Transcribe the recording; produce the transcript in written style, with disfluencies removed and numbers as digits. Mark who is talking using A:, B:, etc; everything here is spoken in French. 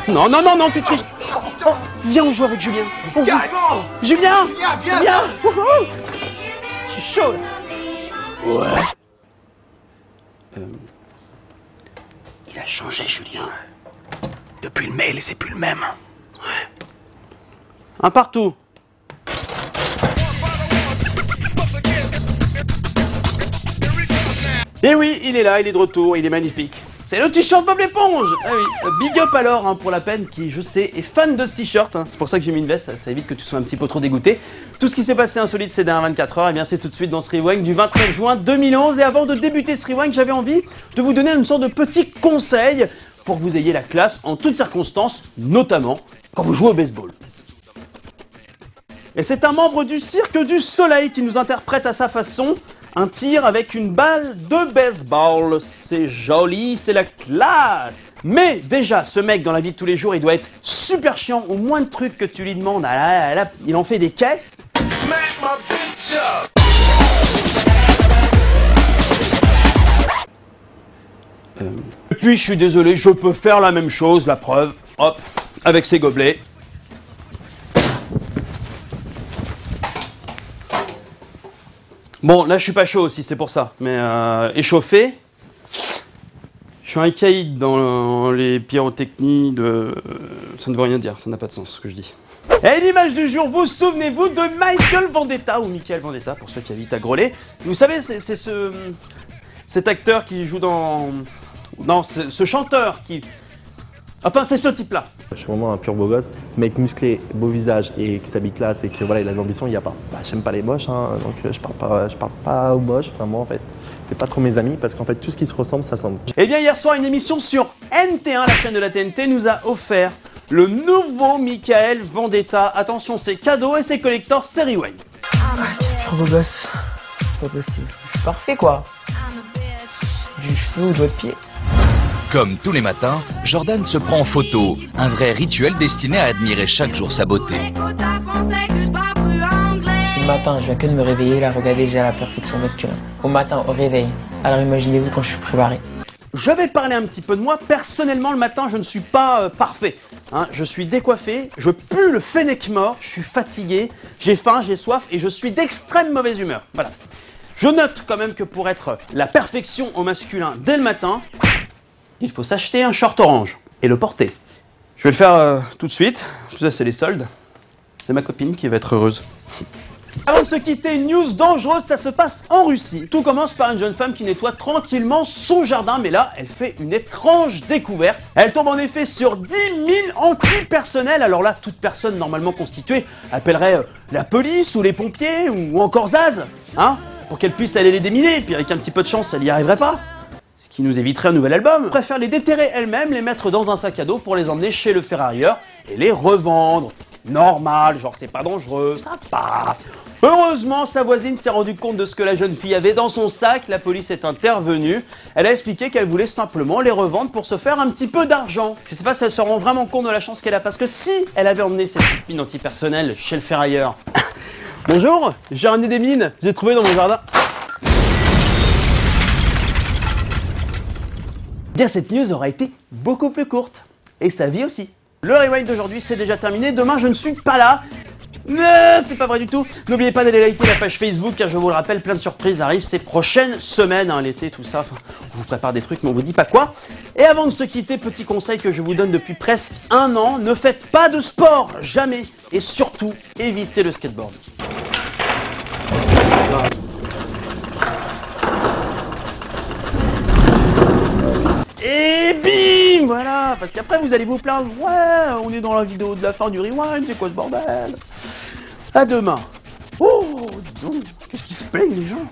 A: Non, non, non, non, tu triches. Oh, viens, on joue avec Julien.
B: Carrément.
A: Julien,
B: viens.
A: viens. Je suis chaud. Ouais. Il a changé, Julien.
B: Depuis le mail, c'est plus le même.
A: Un partout. Et oui, il est là, il est de retour, il est magnifique. C'est le t-shirt Bob l'éponge. Ah oui, big up alors hein, pour la peine qui, je sais, est fan de ce t-shirt. Hein. C'est pour ça que j'ai mis une veste, ça évite que tu sois un petit peu trop dégoûté. Tout ce qui s'est passé insolite ces dernières 24 heures, eh bien c'est tout de suite dans ce Rewind du 29 juin 2011. Et avant de débuter ce Rewind, j'avais envie de vous donner une sorte de petit conseil pour que vous ayez la classe en toutes circonstances, notamment quand vous jouez au baseball. Et c'est un membre du Cirque du Soleil qui nous interprète à sa façon un tir avec une balle de baseball. C'est joli, c'est la classe. Mais déjà, ce mec dans la vie de tous les jours, il doit être super chiant. Au moins de trucs que tu lui demandes, il en fait des caisses. Et puis je suis désolé, je peux faire la même chose, la preuve, hop, avec ces gobelets. Bon, là je suis pas chaud aussi, c'est pour ça, mais échauffé. Je suis un caïd dans les pyrotechnies de... Ça ne veut rien dire, ça n'a pas de sens ce que je dis. Et l'image du jour, vous souvenez-vous de Michael Vendetta, ou Michael Vendetta, pour ceux qui habitent à Groslay. Vous savez, c'est cet acteur qui joue dans... Non, ce chanteur qui... Enfin, c'est ce type-là.
C: Je suis vraiment un pur beau gosse. Mec musclé, beau visage et qui s'habille classe et que voilà, il a de l'ambition, il n'y a pas. Bah, j'aime pas les moches, hein, donc je parle pas aux moches, vraiment en fait. C'est pas trop mes amis parce qu'en fait tout ce qui se ressemble, ça semble.
A: Eh bien hier soir, une émission sur NT1, la chaîne de la TNT, nous a offert le nouveau Michael Vendetta. Attention, c'est cadeau et c'est collector, c'est Rewind.
D: Trop beau gosse, c'est pas possible. Je suis parfait quoi. Du cheveu au doigt de pied.
E: Comme tous les matins, Jordan se prend en photo, un vrai rituel destiné à admirer chaque jour sa beauté.
D: C'est le matin, je viens que de me réveiller, là regardez déjà la perfection masculine. Au matin, au réveil. Alors imaginez-vous quand je suis préparé.
A: Je vais parler un petit peu de moi. Personnellement, le matin, je ne suis pas parfait. Hein, je suis décoiffé, je pue le fennec mort, je suis fatigué, j'ai faim, j'ai soif et je suis d'extrême mauvaise humeur. Voilà. Je note quand même que pour être la perfection au masculin dès le matin, il faut s'acheter un short orange et le porter. Je vais le faire tout de suite. Tout ça, c'est les soldes. C'est ma copine qui va être heureuse. Avant de se quitter, une news dangereuse, ça se passe en Russie. Tout commence par une jeune femme qui nettoie tranquillement son jardin, mais là, elle fait une étrange découverte. Elle tombe en effet sur 10 mines antipersonnelles. Alors là, toute personne normalement constituée appellerait la police ou les pompiers ou encore Zaz, hein, pour qu'elle puisse aller les déminer. Et puis avec un petit peu de chance, elle n'y arriverait pas. Ce qui nous éviterait un nouvel album. Elle préfère les déterrer elle-même, les mettre dans un sac à dos pour les emmener chez le ferrailleur et les revendre. Normal, genre c'est pas dangereux, ça passe. Heureusement, sa voisine s'est rendue compte de ce que la jeune fille avait dans son sac. La police est intervenue. Elle a expliqué qu'elle voulait simplement les revendre pour se faire un petit peu d'argent. Je sais pas si elle se rend vraiment compte de la chance qu'elle a, parce que si elle avait emmené cette petite mine antipersonnelle chez le ferrailleur... Bonjour, j'ai ramené des mines, j'ai trouvé dans mon jardin. Bien, cette news aura été beaucoup plus courte. Et sa vie aussi. Le Rewind d'aujourd'hui, c'est déjà terminé. Demain, je ne suis pas là. Non, c'est pas vrai du tout. N'oubliez pas d'aller liker la page Facebook, car je vous le rappelle, plein de surprises arrivent ces prochaines semaines. Hein, l'été, tout ça. Enfin, on vous prépare des trucs, mais on vous dit pas quoi. Et avant de se quitter, petit conseil que je vous donne depuis presque 1 an. Ne faites pas de sport, jamais. Et surtout, évitez le skateboard. Et bim, voilà, parce qu'après vous allez vous plaindre, ouais, on est dans la vidéo de la fin du Rewind, c'est quoi ce bordel? À demain. Oh, dis donc, qu'est-ce qui se plaignent les gens?